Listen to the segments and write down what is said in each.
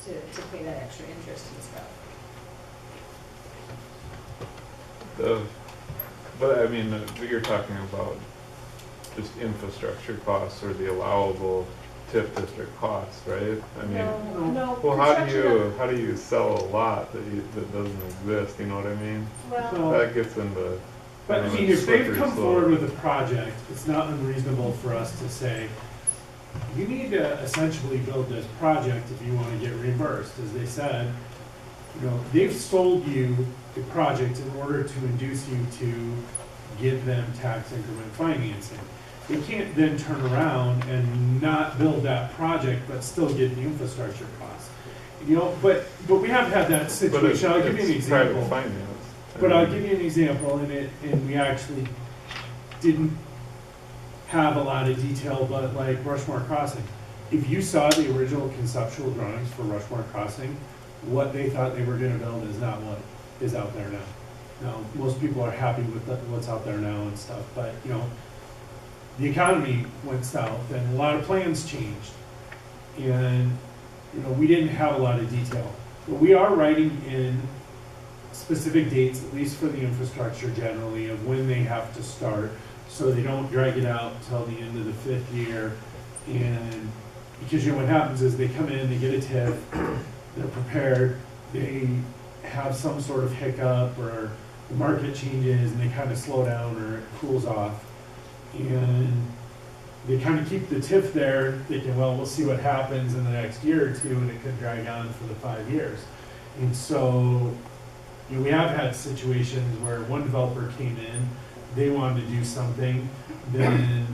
to pay that extra interest and stuff. But I mean, you're talking about just infrastructure costs or the allowable TIF district costs, right? I mean, No. well, how do you sell a lot that doesn't exist? You know what I mean? Well, That gets into. But I mean, if they've come forward with a project, it's not unreasonable for us to say, you need to essentially build this project if you want to get reimbursed. As they said, you know, they've sold you the project in order to induce you to give them tax increment financing. They can't then turn around and not build that project, but still get the infrastructure costs. You know, but we have had that situation. I'll give you an example. Private finance. But I'll give you an example, and we actually didn't have a lot of detail, but like Rushmore Crossing. If you saw the original conceptual drawings for Rushmore Crossing, what they thought they were gonna build is not what is out there now. Now, most people are happy with what's out there now and stuff, but you know, the economy went south and a lot of plans changed. And you know, we didn't have a lot of detail. But we are writing in specific dates, at least for the infrastructure generally, of when they have to start, so they don't drag it out till the end of the 5th year. And because you know what happens is they come in, they get a TIF, they're prepared, they have some sort of hiccup or the market changes and they kind of slow down or it cools off. And they kind of keep the TIF there thinking, well, we'll see what happens in the next year or two, and it could drag on for the 5 years. And so, you know, we have had situations where one developer came in, they wanted to do something, then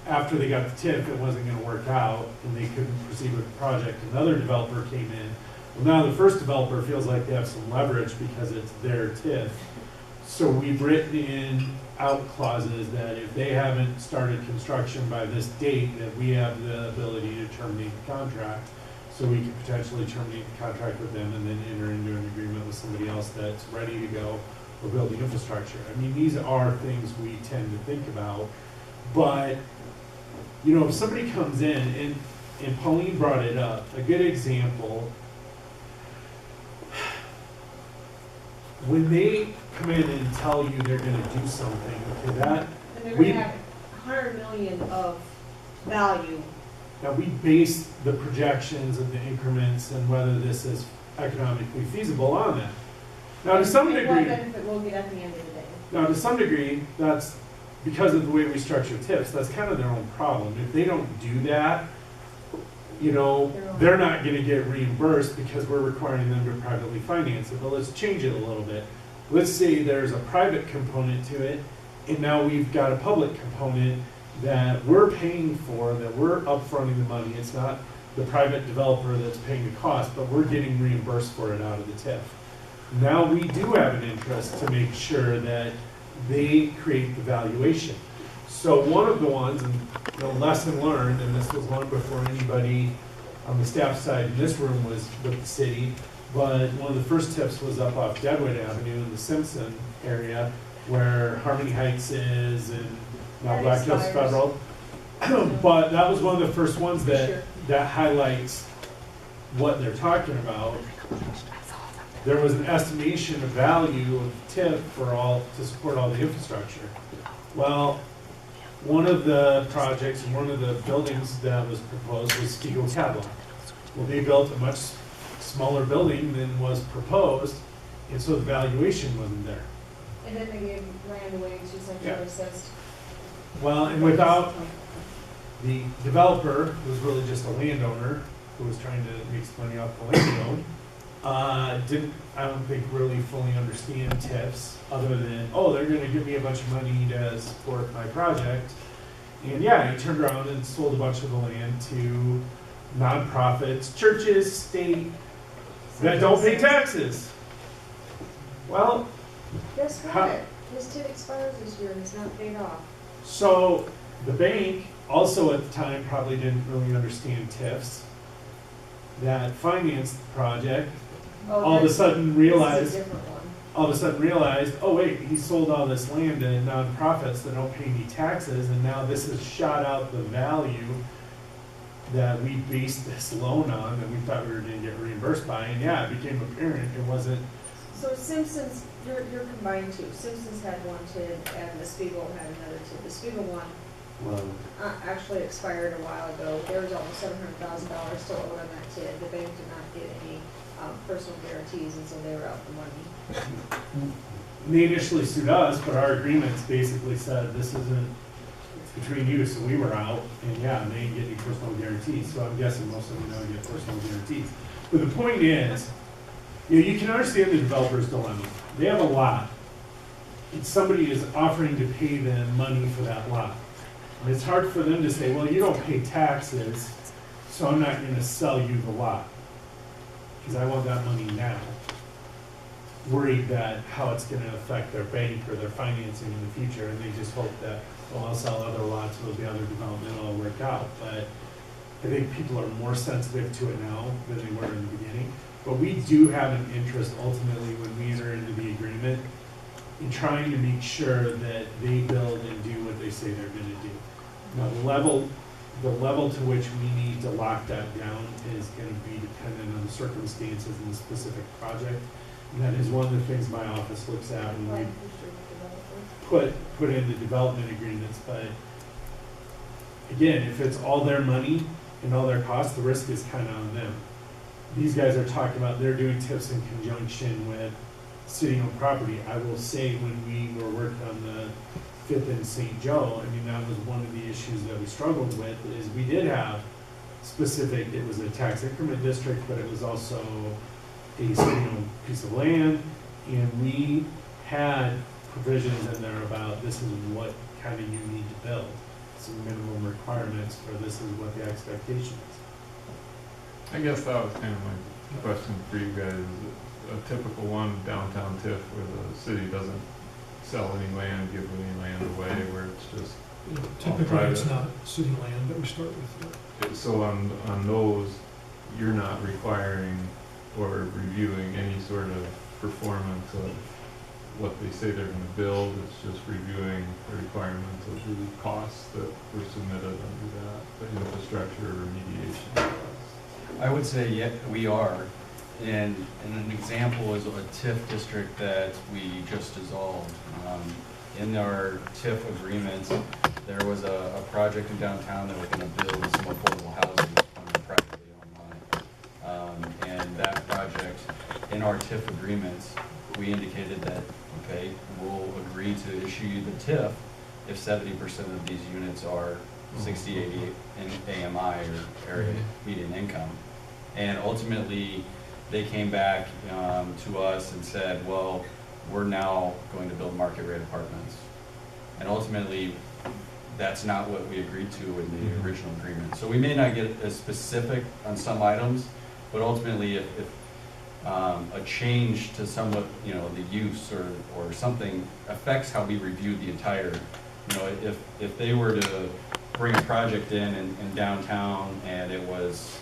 after they got the TIF, it wasn't going to work out, and they couldn't proceed with the project. Another developer came in. Well, now the first developer feels like they have some leverage because it's their TIF. So we've written in out clauses that if they haven't started construction by this date, that we have the ability to terminate the contract. So we could potentially terminate the contract with them and then enter into an agreement with somebody else that's ready to go or build the infrastructure. I mean, these are things we tend to think about. But, you know, if somebody comes in, and Pauline brought it up, a good example, when they come in and tell you they're going to do something, okay, that and they're going to have $100 million of value. Now, we base the projections and the increments and whether this is economically feasible on that. Now, to some degree, what benefit we'll get at the end of the day. now to some degree, that's because of the way we structure TIFs. That's kind of their own problem. If they don't do that, you know, they're not going to get reimbursed because we're requiring them to privately finance it. But let's change it a little bit. Let's say there's a private component to it, and now we've got a public component that we're paying for, that we're upfronting the money. It's not the private developer that's paying the cost, but we're getting reimbursed for it out of the TIF. Now we do have an interest to make sure that they create the valuation. So one of the ones, and you know, lesson learned, and this was long before anybody on the staff side in this room was with the city, but one of the first TIFs was up off Deadwood Avenue in the Simpson area, where Harmony Heights is, and now Black Hills Federal. But that was one of the first ones that highlights what they're talking about. There was an estimation of value of TIF to support all the infrastructure. Well, one of the projects and one of the buildings that was proposed was Sioux Cabin. Well, they built a much smaller building than was proposed, and so the valuation wasn't there. And then they gave land away to centrally assessed. Well, and without the developer, who was really just a landowner who was trying to make some money off the land he owned, didn't, I don't think, really fully understand TIFs, other than, oh, they're going to give me a bunch of money to support my project. And yeah, he turned around and sold a bunch of the land to nonprofits, churches, state, that don't pay taxes. Well, guess what? His TIF expires this year and it's not paid off. So the bank also at the time probably didn't really understand TIFs that financed the project. All of a sudden realized, oh wait, he sold all this land to nonprofits that don't pay any taxes, and now this has shot out the value that we based this loan on, that we thought we were going to get reimbursed reimbursed by, and yeah, it became apparent it wasn't. So Simpsons, you're combined two. Simpsons had one TID and the Spiegel had another TID. The Spiegel one Well, actually expired a while ago. There was almost $700,000 still owed on that TID. The bank did not get any personal guarantees, and so they were out the money. they initially sued us, but our agreements basically said this isn't, it's between you, so we were out, and yeah, they didn't get any personal guarantees, so I'm guessing most of them don't get personal guarantees. But the point is, you can understand the developer's dilemma. They have a lot, and somebody is offering to pay them money for that lot. And it's hard for them to say, well, you don't pay taxes, so I'm not gonna sell you the lot, because I want that money now. Worried that how it's gonna affect their bank or their financing in the future, and they just hope that, well, I'll sell other lots, there'll be other development, it'll work out. But I think people are more sensitive to it now than they were in the beginning. But we do have an interest ultimately when we enter into the agreement in trying to make sure that they build and do what they say they're gonna do. Now, the level to which we need to lock that down is gonna be dependent on the circumstances in the specific project. And that is one of the things my office looks at when we put in the development agreements. But again, if it's all their money and all their costs, the risk is kind of on them. These guys are talking about they're doing TIFs in conjunction with city-owned property. I will say when we were working on the 5th and St. Joe, I mean, that was one of the issues that we struggled with, is we did have specific, it was a tax increment district, but it was also a city-owned piece of land, and we had provisions in there about this is what kind of you need to build, some minimum requirements for this is what the expectation is. I guess that was kind of my question for you guys. A typical one downtown TIF where the city doesn't sell any land, give any land away, where it's just Typically, it's not city land that we start with. So on those, you're not requiring or reviewing any sort of performance of what they say they're gonna build, it's just reviewing the requirements of the costs that were submitted under that, the infrastructure remediation costs. I would say, yeah, we are. And an example is a TIF district that we just dissolved. In our TIF agreements, there was a project in downtown that was gonna build some affordable housing on the privately owned land. And that project, in our TIF agreements, we indicated that, okay, we'll agree to issue you the TIF if 70% of these units are 60, 80 in AMI or area median income. And ultimately, they came back to us and said, well, we're now going to build market rate apartments. And ultimately, that's not what we agreed to in the original agreement. So we may not get as specific on some items, but ultimately, if a change to somewhat, the use or something affects how we review the entire, if they were to bring a project in downtown and it was,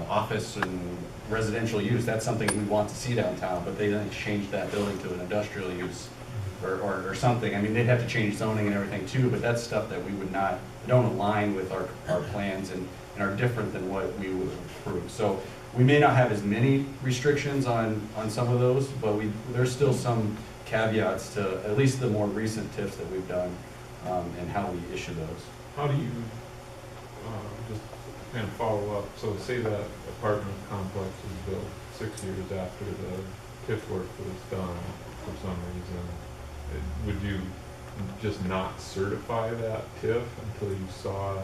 office and residential use, that's something we want to see downtown, but they then change that building to an industrial use or something. I mean, they'd have to change zoning and everything too, but that's stuff that we would not, don't align with our plans and are different than what we would approve. So we may not have as many restrictions on some of those, but there's still some caveats to at least the more recent TIFs that we've done and how we issue those. How do you, just kind of follow up, so say that apartment complex was built 6 years after the TIF work was done for some reason, would you just not certify that TIF until you saw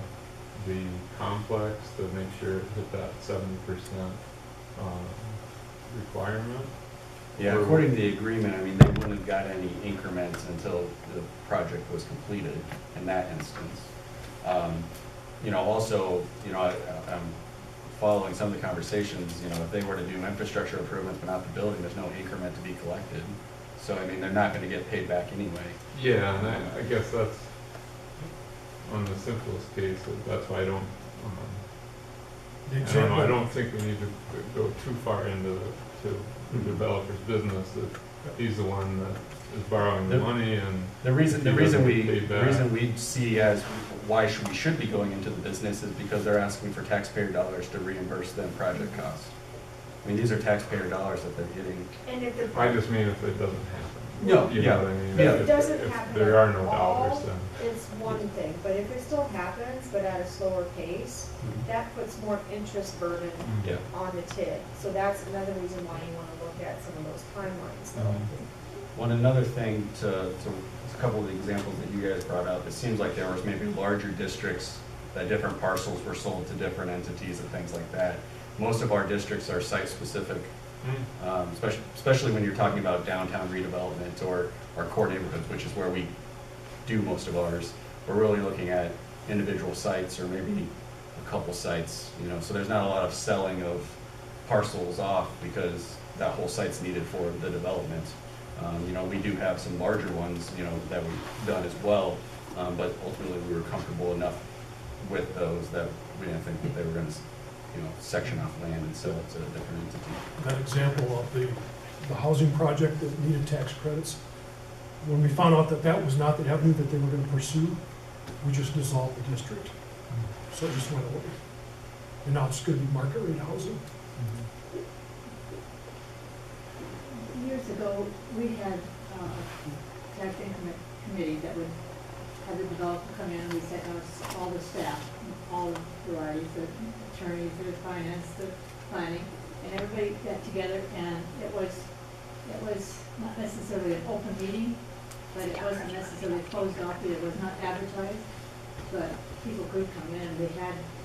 the complex to make sure it hit that 70% requirement? Yeah, Or according to the agreement, I mean, they wouldn't have got any increments until the project was completed in that instance. Also, I'm following some of the conversations, if they were to do infrastructure improvements but not the building, there's no increment to be collected. So, I mean, they're not gonna get paid back anyway. Yeah, and I guess that's, on the simplest case, that's why I don't know, I don't think we need to go too far into the developer's business. If he's the one that is borrowing the money and. The reason he we doesn't pay back. see as why we should be going into the business is because they're asking for taxpayer dollars to reimburse them project costs. I mean, these are taxpayer dollars that they're getting. And if the. I just mean if it doesn't happen. No, You yeah. know what I mean? Yeah. If it doesn't If happen there are no at all, dollars, then. it's one thing, but if it still happens, but at a slower pace, Mhm. that puts more interest burden Yeah. on the TID. So that's another reason why you wanna look at some of those timelines though. One another thing a couple of the examples that you guys brought up, it seems like there was maybe larger districts that different parcels were sold to different entities and things like that. Most of our districts are site-specific, especially when you're talking about downtown redevelopment or our core neighborhoods, which is where we do most of ours. We're really looking at individual sites or maybe a couple sites, you know, so there's not a lot of selling of parcels off because that whole site's needed for the development. You know, we do have some larger ones, you know, that we've done as well, but ultimately we were comfortable enough with those that we didn't think that they were gonna, you know, section off land and sell it to a different entity. That example of the housing project that needed tax credits, when we found out that that was not the avenue that they were gonna pursue, we just dissolved the district. So it just went away. And now it's gonna be market rate housing. Years ago, we had a tax increment committee that would have the developer come in and we set all the staff, all the varieties, the attorneys, the finance, the planning, and everybody got together and it was not necessarily an open meeting, but it wasn't necessarily closed off, it was not advertised, but people could come in, and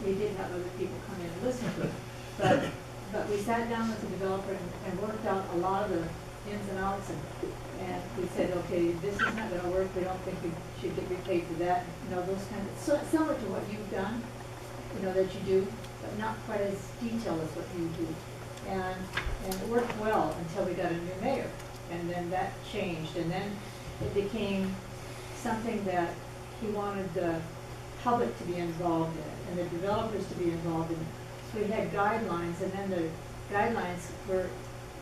we did have other people come in and listen to it. But we sat down with the developer and worked out a lot of the ins and outs, and we said, okay, this is not gonna work, we don't think we should get repaid for that, you know, those kinds of, so similar to what you've done, you know, that you do, but not quite as detailed as what you do. And it worked well until we got a new mayor, and then that changed, and then it became something that he wanted the public to be involved in it, and the developers to be involved in it. So we had guidelines, and then the guidelines were,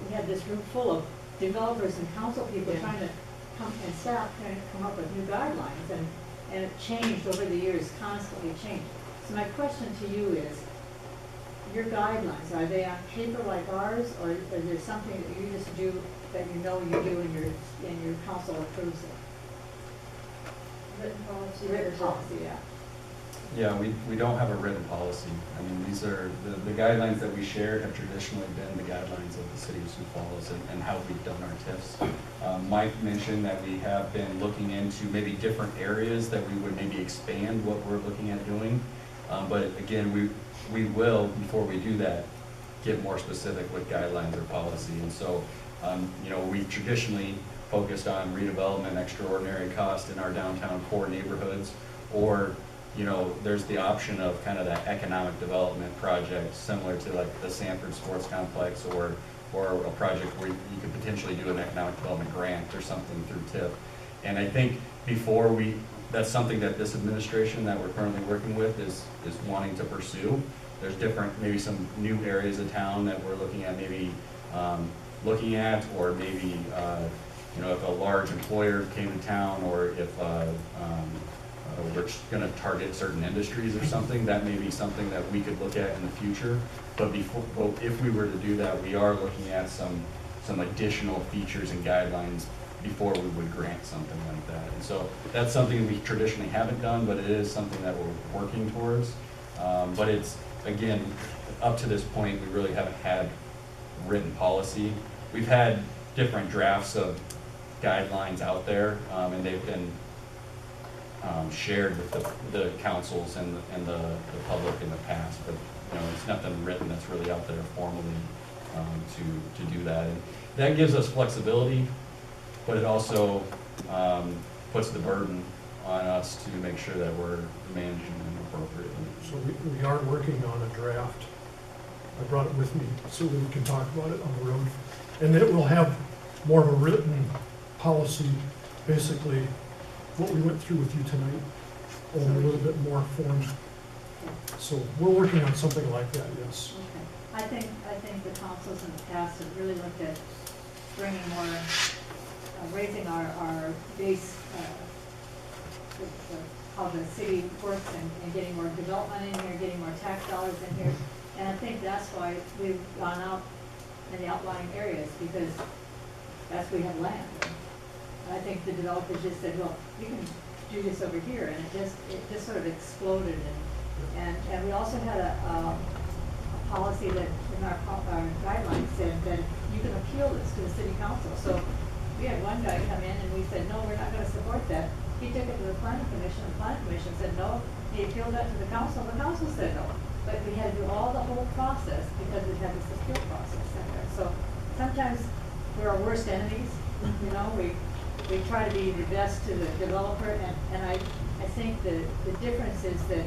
we had this room full of developers and council people trying to come, and staff trying to come up with new guidelines, and it changed over the years, constantly changed. So my question to you is, your guidelines, are they on paper like ours, or is there something that you just do, that you know you do and your council approves it? Written policy. Written policy, yeah. Yeah, we don't have a written policy. I mean, these are, the guidelines that we shared have traditionally been the guidelines of the city of Sioux Falls and how we've done our TIFs. Mike mentioned that we have been looking into maybe different areas that we would maybe expand what we're looking at doing. But again, we will, before we do that, get more specific with guidelines or policy. And so, you know, we traditionally focused on redevelopment, extraordinary cost in our downtown core neighborhoods, or you know, there's the option of kind of that economic development project similar to like the Sanford Sports Complex or a project where you could potentially do an economic development grant or something through TIF. And I think before that's something that this administration that we're currently working with is wanting to pursue. There's different, maybe some new areas of town that we're looking at, maybe looking at, or maybe, you know, if a large employer came to town, or if we're just going to target certain industries or something, that may be something that we could look at in the future. But if we were to do that, we are looking at some additional features and guidelines before we would grant something like that. And so that's something we traditionally haven't done, but it is something that we're working towards. But it's, again, up to this point, we really haven't had written policy. We've had different drafts of guidelines out there, and they've been shared with the councils and the public in the past, but you know, it's nothing written that's really out there formally to do that. And that gives us flexibility, but it also puts the burden on us to make sure that we're managing them appropriately. So we are working on a draft. I brought it with me so that we can talk about it on the road. And then it will have more of a written policy, basically what we went through with you tonight, only a little bit more formed. So we're working on something like that, yes. Okay. I think the councils in the past have really looked at bringing more, raising our base, how the city works and getting more development in here, getting more tax dollars in here. And I think that's why we've gone out in the outlying areas, because that's where we have land. And I think the developers just said, well, you can do this over here, and it just sort of exploded. And we also had a policy that in our guidelines said that you can appeal this to the city council. So we had one guy come in and we said, no, we're not gonna support that. He took it to the planning commission, the planning commission said no. He appealed that to the council said no. But we had to do all the whole process because it had this appeal process in there. So sometimes we're our worst enemies, you know, we try to be the best to the developer, and I think the difference is that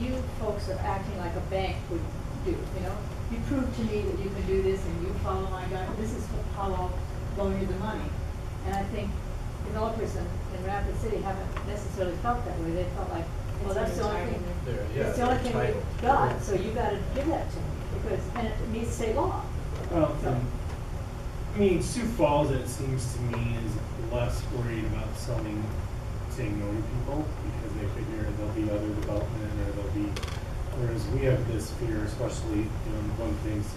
you folks are acting like a bank would do, you know? You prove to me that you can do this and you follow my guide, this is how I'll loan you the money. And I think developers in Rapid City haven't necessarily felt that way. They felt like, well, that's the only thing, it's the only thing we've got, so you gotta give that to me, because, and it meets state law. Well, So- I mean, Sioux Falls, it seems to me, is less worried about saying no to people, because they figure there'll be other development, or there'll be, whereas we have this fear, especially, you know, one of the things